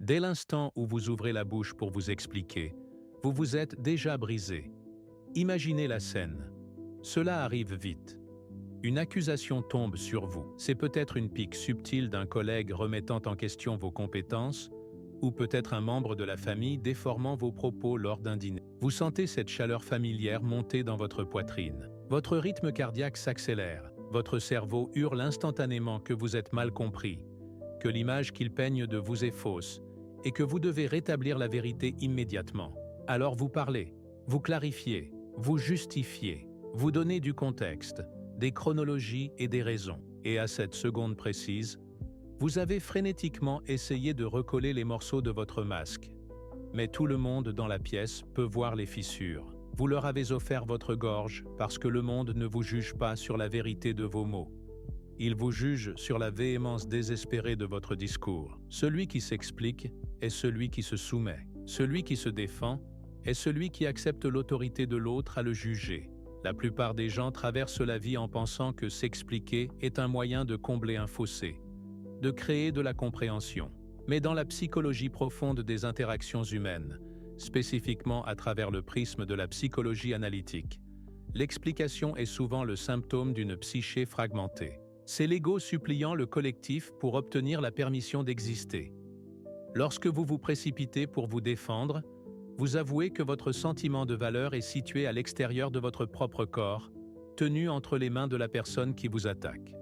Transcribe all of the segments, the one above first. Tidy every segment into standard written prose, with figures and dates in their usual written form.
Dès l'instant où vous ouvrez la bouche pour vous expliquer, vous vous êtes déjà brisé. Imaginez la scène. Cela arrive vite. Une accusation tombe sur vous. C'est peut-être une pique subtile d'un collègue remettant en question vos compétences, ou peut-être un membre de la famille déformant vos propos lors d'un dîner. Vous sentez cette chaleur familière monter dans votre poitrine. Votre rythme cardiaque s'accélère. Votre cerveau hurle instantanément que vous êtes mal compris, que l'image qu'il peigne de vous est fausse, et que vous devez rétablir la vérité immédiatement. Alors vous parlez, vous clarifiez, vous justifiez, vous donnez du contexte, des chronologies et des raisons. Et à cette seconde précise, vous avez frénétiquement essayé de recoller les morceaux de votre masque. Mais tout le monde dans la pièce peut voir les fissures. Vous leur avez offert votre gorge parce que le monde ne vous juge pas sur la vérité de vos mots. Il vous juge sur la véhémence désespérée de votre discours. Celui qui s'explique est celui qui se soumet. Celui qui se défend est celui qui accepte l'autorité de l'autre à le juger. La plupart des gens traversent la vie en pensant que s'expliquer est un moyen de combler un fossé, de créer de la compréhension. Mais dans la psychologie profonde des interactions humaines, spécifiquement à travers le prisme de la psychologie analytique, l'explication est souvent le symptôme d'une psyché fragmentée. C'est l'ego suppliant le collectif pour obtenir la permission d'exister. Lorsque vous vous précipitez pour vous défendre, vous avouez que votre sentiment de valeur est situé à l'extérieur de votre propre corps, tenu entre les mains de la personne qui vous attaque.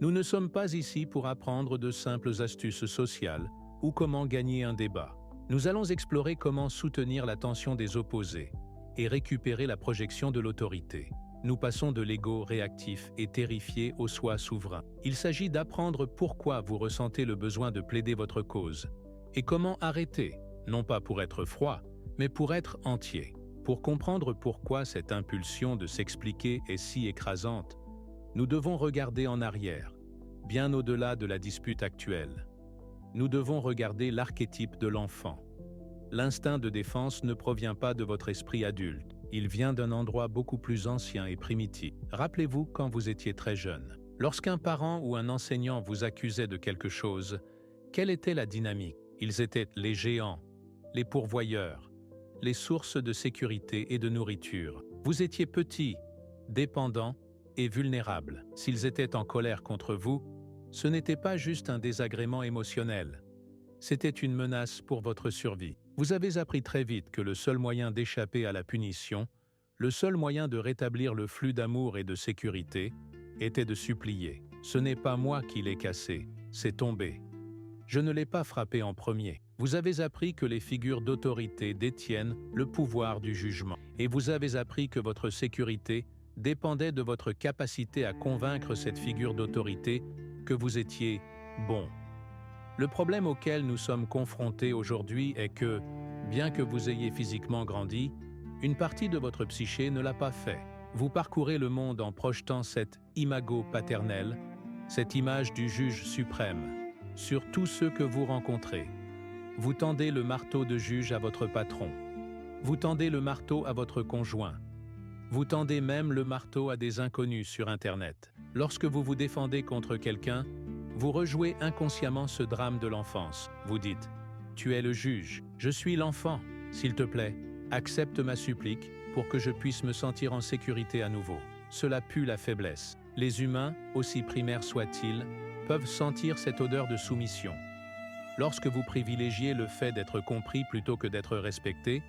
Nous ne sommes pas ici pour apprendre de simples astuces sociales ou comment gagner un débat. Nous allons explorer comment soutenir l'attention des opposés et récupérer la projection de l'autorité. Nous passons de l'ego réactif et terrifié au soi souverain. Il s'agit d'apprendre pourquoi vous ressentez le besoin de plaider votre cause et comment arrêter, non pas pour être froid, mais pour être entier. Pour comprendre pourquoi cette impulsion de s'expliquer est si écrasante, nous devons regarder en arrière, bien au-delà de la dispute actuelle. Nous devons regarder l'archétype de l'enfant. L'instinct de défense ne provient pas de votre esprit adulte, il vient d'un endroit beaucoup plus ancien et primitif. Rappelez-vous quand vous étiez très jeune. Lorsqu'un parent ou un enseignant vous accusait de quelque chose, quelle était la dynamique? Ils étaient les géants, les pourvoyeurs, les sources de sécurité et de nourriture. Vous étiez petit, dépendant et vulnérable. S'ils étaient en colère contre vous, ce n'était pas juste un désagrément émotionnel. C'était une menace pour votre survie. Vous avez appris très vite que le seul moyen d'échapper à la punition, le seul moyen de rétablir le flux d'amour et de sécurité, était de supplier. Ce n'est pas moi qui l'ai cassé, c'est tombé. Je ne l'ai pas frappé en premier. Vous avez appris que les figures d'autorité détiennent le pouvoir du jugement. Et vous avez appris que votre sécurité dépendait de votre capacité à convaincre cette figure d'autorité que vous étiez bon. Le problème auquel nous sommes confrontés aujourd'hui est que, bien que vous ayez physiquement grandi, une partie de votre psyché ne l'a pas fait. Vous parcourez le monde en projetant cette imago paternelle, cette image du juge suprême, sur tous ceux que vous rencontrez. Vous tendez le marteau de juge à votre patron. Vous tendez le marteau à votre conjoint. Vous tendez même le marteau à des inconnus sur Internet. Lorsque vous vous défendez contre quelqu'un, vous rejouez inconsciemment ce drame de l'enfance. Vous dites « Tu es le juge, je suis l'enfant. S'il te plaît, accepte ma supplique pour que je puisse me sentir en sécurité à nouveau. » Cela pue la faiblesse. Les humains, aussi primaires soient-ils, peuvent sentir cette odeur de soumission. Lorsque vous privilégiez le fait d'être compris plutôt que d'être respecté,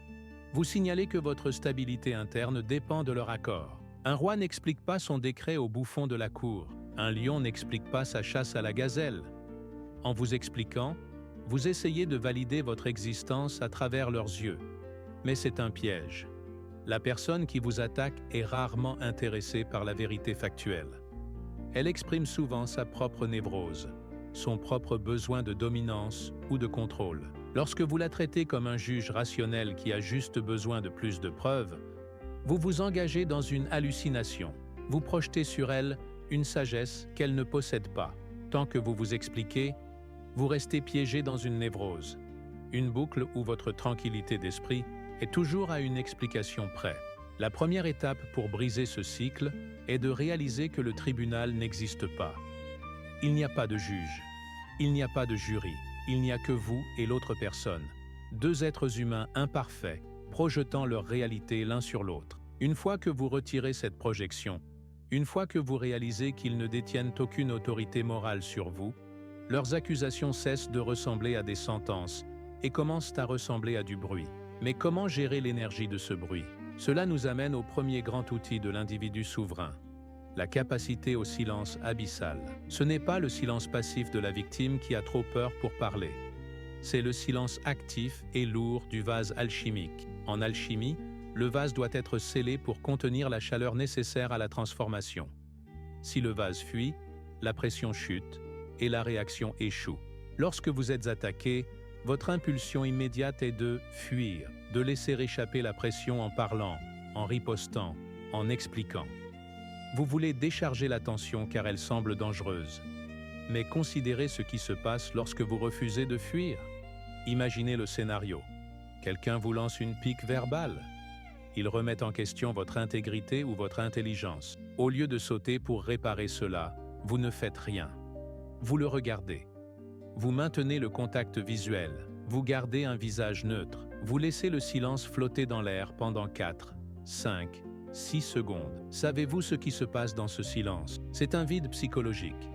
vous signalez que votre stabilité interne dépend de leur accord. Un roi n'explique pas son décret au bouffon de la cour. Un lion n'explique pas sa chasse à la gazelle. En vous expliquant, vous essayez de valider votre existence à travers leurs yeux. Mais c'est un piège. La personne qui vous attaque est rarement intéressée par la vérité factuelle. Elle exprime souvent sa propre névrose, son propre besoin de dominance ou de contrôle. Lorsque vous la traitez comme un juge rationnel qui a juste besoin de plus de preuves, vous vous engagez dans une hallucination. Vous projetez sur elle une sagesse qu'elle ne possède pas. Tant que vous vous expliquez, vous restez piégé dans une névrose, une boucle où votre tranquillité d'esprit est toujours à une explication près. La première étape pour briser ce cycle est de réaliser que le tribunal n'existe pas. Il n'y a pas de juge, il n'y a pas de jury, il n'y a que vous et l'autre personne. Deux êtres humains imparfaits, projetant leur réalité l'un sur l'autre. Une fois que vous retirez cette projection, une fois que vous réalisez qu'ils ne détiennent aucune autorité morale sur vous, leurs accusations cessent de ressembler à des sentences et commencent à ressembler à du bruit. Mais comment gérer l'énergie de ce bruit? Cela nous amène au premier grand outil de l'individu souverain, la capacité au silence abyssal. Ce n'est pas le silence passif de la victime qui a trop peur pour parler. C'est le silence actif et lourd du vase alchimique. En alchimie, le vase doit être scellé pour contenir la chaleur nécessaire à la transformation. Si le vase fuit, la pression chute et la réaction échoue. Lorsque vous êtes attaqué, votre impulsion immédiate est de fuir, de laisser échapper la pression en parlant, en ripostant, en expliquant. Vous voulez décharger la tension car elle semble dangereuse. Mais considérez ce qui se passe lorsque vous refusez de fuir. Imaginez le scénario. Quelqu'un vous lance une pique verbale. Il remet en question votre intégrité ou votre intelligence. Au lieu de sauter pour réparer cela, vous ne faites rien. Vous le regardez. Vous maintenez le contact visuel. Vous gardez un visage neutre. Vous laissez le silence flotter dans l'air pendant 4, 5, 6 secondes. Savez-vous ce qui se passe dans ce silence? C'est un vide psychologique.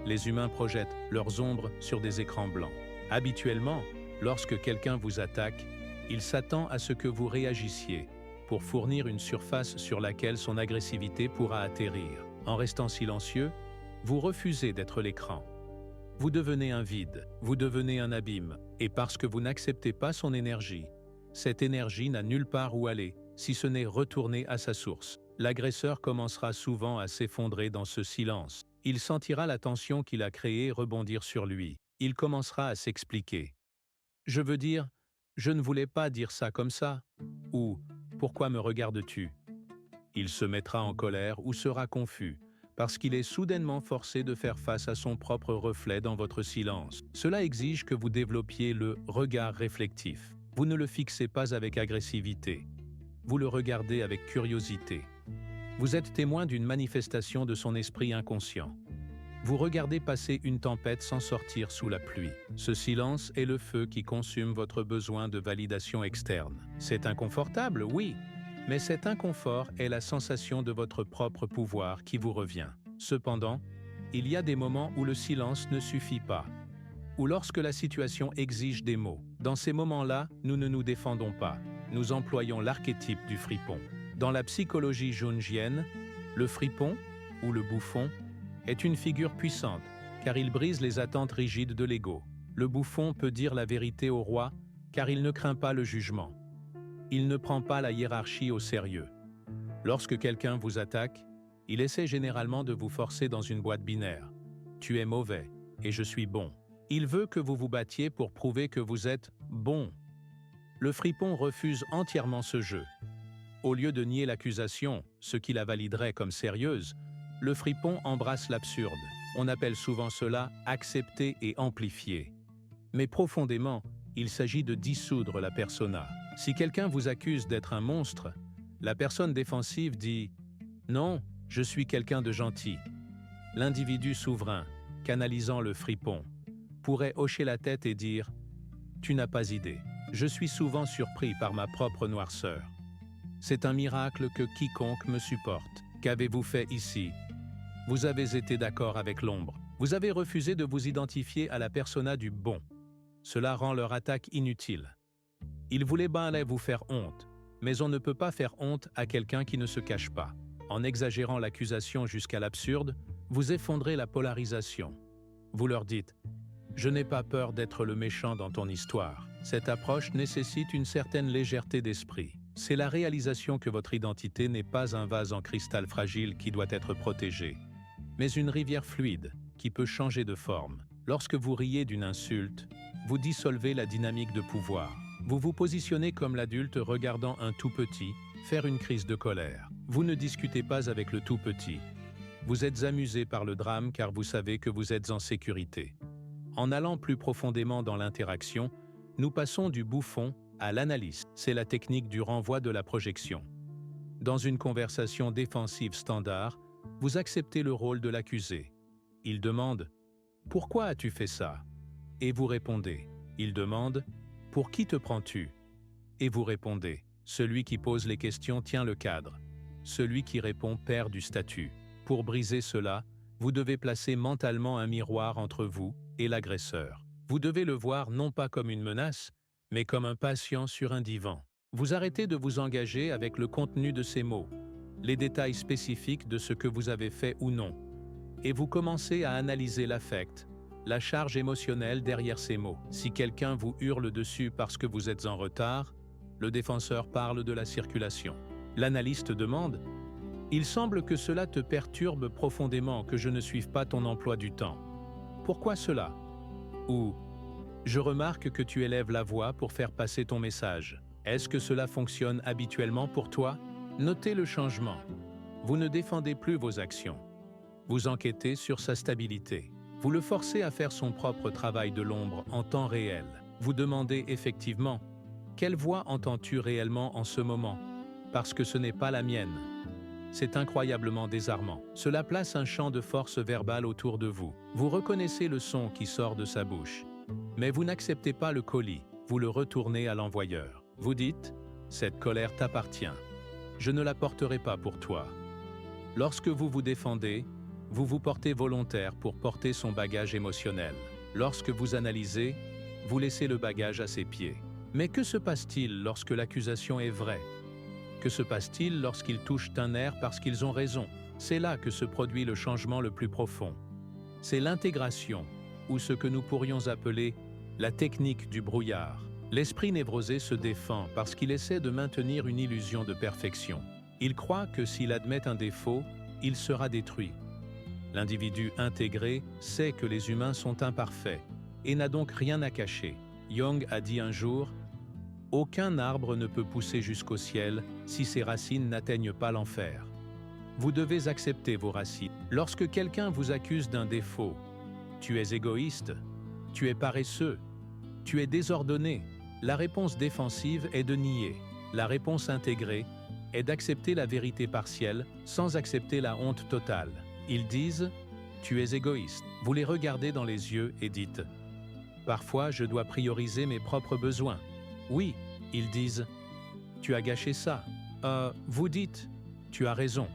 Les humains projettent leurs ombres sur des écrans blancs. Habituellement, lorsque quelqu'un vous attaque, il s'attend à ce que vous réagissiez pour fournir une surface sur laquelle son agressivité pourra atterrir. En restant silencieux, vous refusez d'être l'écran. Vous devenez un vide, vous devenez un abîme, et parce que vous n'acceptez pas son énergie, cette énergie n'a nulle part où aller, si ce n'est retourner à sa source. L'agresseur commencera souvent à s'effondrer dans ce silence. Il sentira la tension qu'il a créée rebondir sur lui. Il commencera à s'expliquer. Je veux dire, je ne voulais pas dire ça comme ça. Ou, pourquoi me regardes-tu? Il se mettra en colère ou sera confus, parce qu'il est soudainement forcé de faire face à son propre reflet dans votre silence. Cela exige que vous développiez le regard réflectif. Vous ne le fixez pas avec agressivité. Vous le regardez avec curiosité. Vous êtes témoin d'une manifestation de son esprit inconscient. Vous regardez passer une tempête sans sortir sous la pluie. Ce silence est le feu qui consume votre besoin de validation externe. C'est inconfortable, oui, mais cet inconfort est la sensation de votre propre pouvoir qui vous revient. Cependant, il y a des moments où le silence ne suffit pas, ou lorsque la situation exige des mots. Dans ces moments-là, nous ne nous défendons pas. Nous employons l'archétype du fripon. Dans la psychologie jungienne, le fripon, ou le bouffon, est une figure puissante, car il brise les attentes rigides de l'ego. Le bouffon peut dire la vérité au roi, car il ne craint pas le jugement. Il ne prend pas la hiérarchie au sérieux. Lorsque quelqu'un vous attaque, il essaie généralement de vous forcer dans une boîte binaire. Tu es mauvais, et je suis bon. Il veut que vous vous battiez pour prouver que vous êtes bon. Le fripon refuse entièrement ce jeu. Au lieu de nier l'accusation, ce qui la validerait comme sérieuse, le fripon embrasse l'absurde. On appelle souvent cela accepter et amplifier. Mais profondément, il s'agit de dissoudre la persona. Si quelqu'un vous accuse d'être un monstre, la personne défensive dit « Non, je suis quelqu'un de gentil ». L'individu souverain, canalisant le fripon, pourrait hocher la tête et dire « Tu n'as pas idée, je suis souvent surpris par ma propre noirceur. C'est un miracle que quiconque me supporte. Qu'avez-vous fait ici? Vous avez été d'accord avec l'ombre. Vous avez refusé de vous identifier à la persona du bon. Cela rend leur attaque inutile. Ils voulaient bien vous faire honte, mais on ne peut pas faire honte à quelqu'un qui ne se cache pas. En exagérant l'accusation jusqu'à l'absurde, vous effondrez la polarisation. Vous leur dites « Je n'ai pas peur d'être le méchant dans ton histoire ». Cette approche nécessite une certaine légèreté d'esprit. C'est la réalisation que votre identité n'est pas un vase en cristal fragile qui doit être protégé, mais une rivière fluide qui peut changer de forme. Lorsque vous riez d'une insulte, vous dissolvez la dynamique de pouvoir. Vous vous positionnez comme l'adulte regardant un tout-petit faire une crise de colère. Vous ne discutez pas avec le tout-petit. Vous êtes amusé par le drame car vous savez que vous êtes en sécurité. En allant plus profondément dans l'interaction, nous passons du bouffon à l'analyse. C'est la technique du renvoi de la projection. Dans une conversation défensive standard, vous acceptez le rôle de l'accusé. Il demande « Pourquoi as-tu fait ça ?» Et vous répondez. Il demande « Pour qui te prends-tu » Et vous répondez. Celui qui pose les questions tient le cadre. Celui qui répond perd du statut. Pour briser cela, vous devez placer mentalement un miroir entre vous et l'agresseur. Vous devez le voir non pas comme une menace, mais comme un patient sur un divan. Vous arrêtez de vous engager avec le contenu de ces mots, les détails spécifiques de ce que vous avez fait ou non, et vous commencez à analyser l'affect, la charge émotionnelle derrière ces mots. Si quelqu'un vous hurle dessus parce que vous êtes en retard, le défenseur parle de la circulation. L'analyste demande « Il semble que cela te perturbe profondément que je ne suive pas ton emploi du temps. Pourquoi cela ?» Ou « Je remarque que tu élèves la voix pour faire passer ton message. Est-ce que cela fonctionne habituellement pour toi ?» Notez le changement. Vous ne défendez plus vos actions. Vous enquêtez sur sa stabilité. Vous le forcez à faire son propre travail de l'ombre en temps réel. Vous demandez effectivement « Quelle voix entends-tu réellement en ce moment ?» Parce que ce n'est pas la mienne. C'est incroyablement désarmant. Cela place un champ de force verbale autour de vous. Vous reconnaissez le son qui sort de sa bouche. Mais vous n'acceptez pas le colis. Vous le retournez à l'envoyeur. Vous dites « Cette colère t'appartient. Je ne la porterai pas pour toi. » Lorsque vous vous défendez, vous vous portez volontaire pour porter son bagage émotionnel. Lorsque vous analysez, vous laissez le bagage à ses pieds. Mais que se passe-t-il lorsque l'accusation est vraie? Que se passe-t-il lorsqu'ils touchent un nerf parce qu'ils ont raison? C'est là que se produit le changement le plus profond. C'est l'intégration, ou ce que nous pourrions appeler la technique du brouillard. L'esprit névrosé se défend parce qu'il essaie de maintenir une illusion de perfection. Il croit que s'il admet un défaut, il sera détruit. L'individu intégré sait que les humains sont imparfaits et n'a donc rien à cacher. Jung a dit un jour « Aucun arbre ne peut pousser jusqu'au ciel si ses racines n'atteignent pas l'enfer. » Vous devez accepter vos racines. Lorsque quelqu'un vous accuse d'un défaut, tu es égoïste, tu es paresseux, tu es désordonné, la réponse défensive est de nier. La réponse intégrée est d'accepter la vérité partielle sans accepter la honte totale. Ils disent « Tu es égoïste ». Vous les regardez dans les yeux et dites « Parfois, je dois prioriser mes propres besoins. » Oui, ils disent « Tu as gâché ça. » Vous dites « Tu as raison.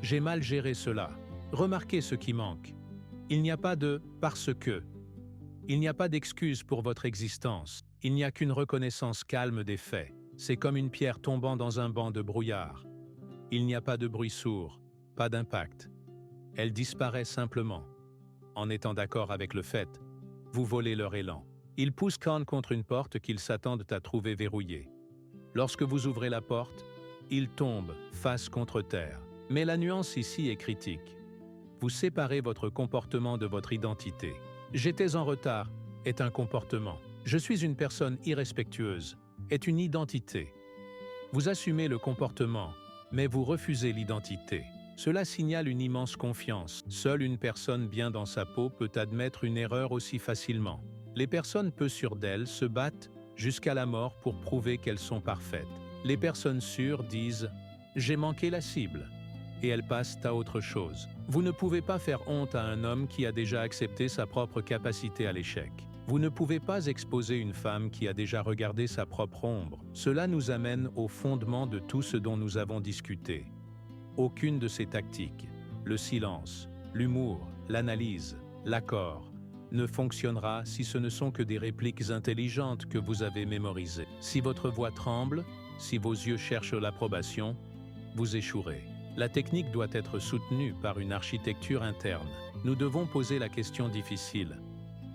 J'ai mal géré cela. Remarquez ce qui manque. » Il n'y a pas de « parce que ». Il n'y a pas d'excuse pour votre existence. Il n'y a qu'une reconnaissance calme des faits. C'est comme une pierre tombant dans un banc de brouillard. Il n'y a pas de bruit sourd, pas d'impact. Elle disparaît simplement. En étant d'accord avec le fait, vous volez leur élan. Ils poussent Khan contre une porte qu'ils s'attendent à trouver verrouillée. Lorsque vous ouvrez la porte, ils tombent face contre terre. Mais la nuance ici est critique. Vous séparez votre comportement de votre identité. « J'étais en retard » est un comportement. « Je suis une personne irrespectueuse » est une identité. Vous assumez le comportement, mais vous refusez l'identité. Cela signale une immense confiance. Seule une personne bien dans sa peau peut admettre une erreur aussi facilement. Les personnes peu sûres d'elles se battent jusqu'à la mort pour prouver qu'elles sont parfaites. Les personnes sûres disent « j'ai manqué la cible » et elles passent à autre chose. Vous ne pouvez pas faire honte à un homme qui a déjà accepté sa propre capacité à l'échec. Vous ne pouvez pas exposer une femme qui a déjà regardé sa propre ombre. Cela nous amène au fondement de tout ce dont nous avons discuté. Aucune de ces tactiques, le silence, l'humour, l'analyse, l'accord, ne fonctionnera si ce ne sont que des répliques intelligentes que vous avez mémorisées. Si votre voix tremble, si vos yeux cherchent l'approbation, vous échouerez. La technique doit être soutenue par une architecture interne. Nous devons poser la question difficile.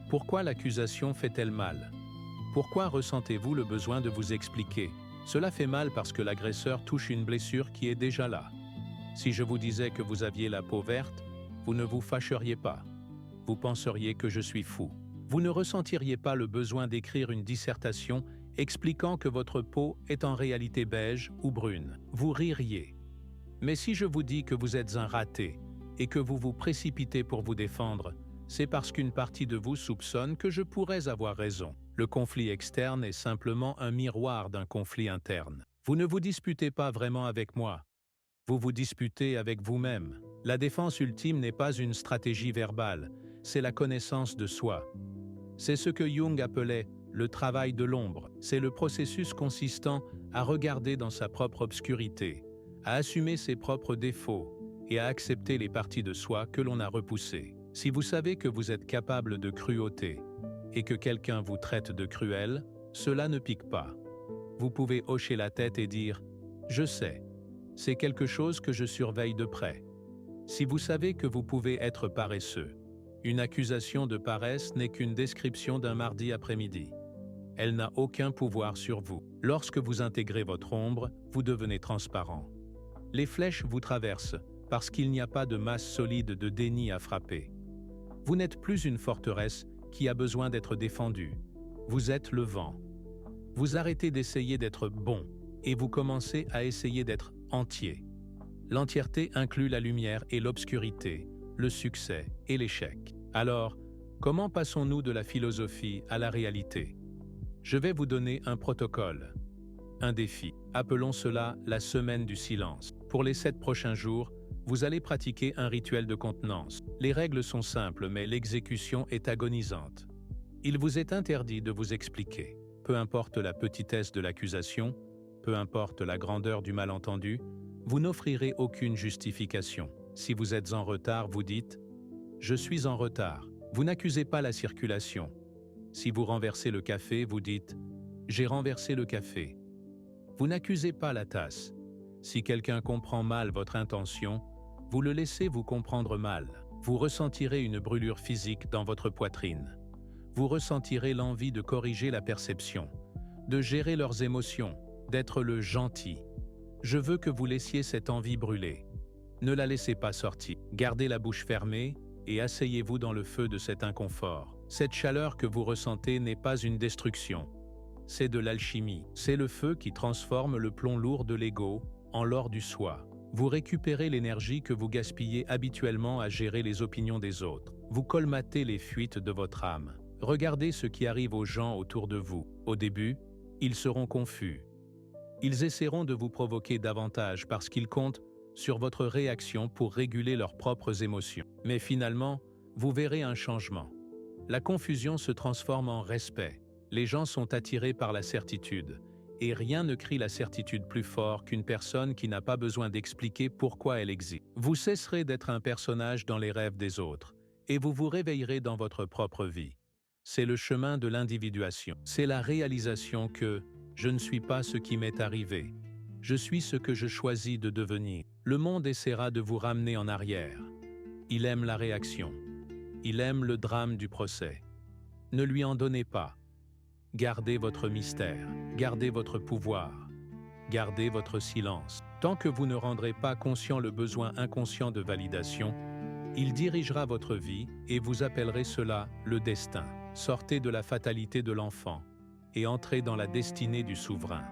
Pourquoi l'accusation fait-elle mal? Pourquoi ressentez-vous le besoin de vous expliquer? Cela fait mal parce que l'agresseur touche une blessure qui est déjà là. Si je vous disais que vous aviez la peau verte, vous ne vous fâcheriez pas. Vous penseriez que je suis fou. Vous ne ressentiriez pas le besoin d'écrire une dissertation expliquant que votre peau est en réalité beige ou brune. Vous ririez. Mais si je vous dis que vous êtes un raté et que vous vous précipitez pour vous défendre, c'est parce qu'une partie de vous soupçonne que je pourrais avoir raison. Le conflit externe est simplement un miroir d'un conflit interne. Vous ne vous disputez pas vraiment avec moi. Vous vous disputez avec vous-même. La défense ultime n'est pas une stratégie verbale, c'est la connaissance de soi. C'est ce que Jung appelait le travail de l'ombre. C'est le processus consistant à regarder dans sa propre obscurité, à assumer ses propres défauts et à accepter les parties de soi que l'on a repoussées. Si vous savez que vous êtes capable de cruauté et que quelqu'un vous traite de cruel, cela ne pique pas. Vous pouvez hocher la tête et dire « Je sais, c'est quelque chose que je surveille de près ». Si vous savez que vous pouvez être paresseux, une accusation de paresse n'est qu'une description d'un mardi après-midi. Elle n'a aucun pouvoir sur vous. Lorsque vous intégrez votre ombre, vous devenez transparent. Les flèches vous traversent parce qu'il n'y a pas de masse solide de déni à frapper. Vous n'êtes plus une forteresse qui a besoin d'être défendue. Vous êtes le vent. Vous arrêtez d'essayer d'être bon et vous commencez à essayer d'être entier. L'entièreté inclut la lumière et l'obscurité, le succès et l'échec. Alors, comment passons-nous de la philosophie à la réalité? Je vais vous donner un protocole, un défi. Appelons cela la semaine du silence. Pour les 7 prochains jours, vous allez pratiquer un rituel de contenance. Les règles sont simples, mais l'exécution est agonisante. Il vous est interdit de vous expliquer. Peu importe la petitesse de l'accusation, peu importe la grandeur du malentendu, vous n'offrirez aucune justification. Si vous êtes en retard, vous dites « Je suis en retard ». Vous n'accusez pas la circulation. Si vous renversez le café, vous dites « J'ai renversé le café ». Vous n'accusez pas la tasse. Si quelqu'un comprend mal votre intention, vous le laissez vous comprendre mal. Vous ressentirez une brûlure physique dans votre poitrine. Vous ressentirez l'envie de corriger la perception, de gérer leurs émotions, d'être le gentil. Je veux que vous laissiez cette envie brûler. Ne la laissez pas sortir. Gardez la bouche fermée et asseyez-vous dans le feu de cet inconfort. Cette chaleur que vous ressentez n'est pas une destruction. C'est de l'alchimie. C'est le feu qui transforme le plomb lourd de l'ego en l'or du soi. Vous récupérez l'énergie que vous gaspillez habituellement à gérer les opinions des autres. Vous colmatez les fuites de votre âme. Regardez ce qui arrive aux gens autour de vous. Au début, ils seront confus. Ils essaieront de vous provoquer davantage parce qu'ils comptent sur votre réaction pour réguler leurs propres émotions. Mais finalement, vous verrez un changement. La confusion se transforme en respect. Les gens sont attirés par la certitude. Et rien ne crie la certitude plus fort qu'une personne qui n'a pas besoin d'expliquer pourquoi elle existe. Vous cesserez d'être un personnage dans les rêves des autres, et vous vous réveillerez dans votre propre vie. C'est le chemin de l'individuation. C'est la réalisation que je ne suis pas ce qui m'est arrivé. Je suis ce que je choisis de devenir. Le monde essaiera de vous ramener en arrière. Il aime la réaction. Il aime le drame du procès. Ne lui en donnez pas. Gardez votre mystère, gardez votre pouvoir, gardez votre silence. Tant que vous ne rendrez pas conscient le besoin inconscient de validation, il dirigera votre vie et vous appellerez cela le destin. Sortez de la fatalité de l'enfant et entrez dans la destinée du souverain.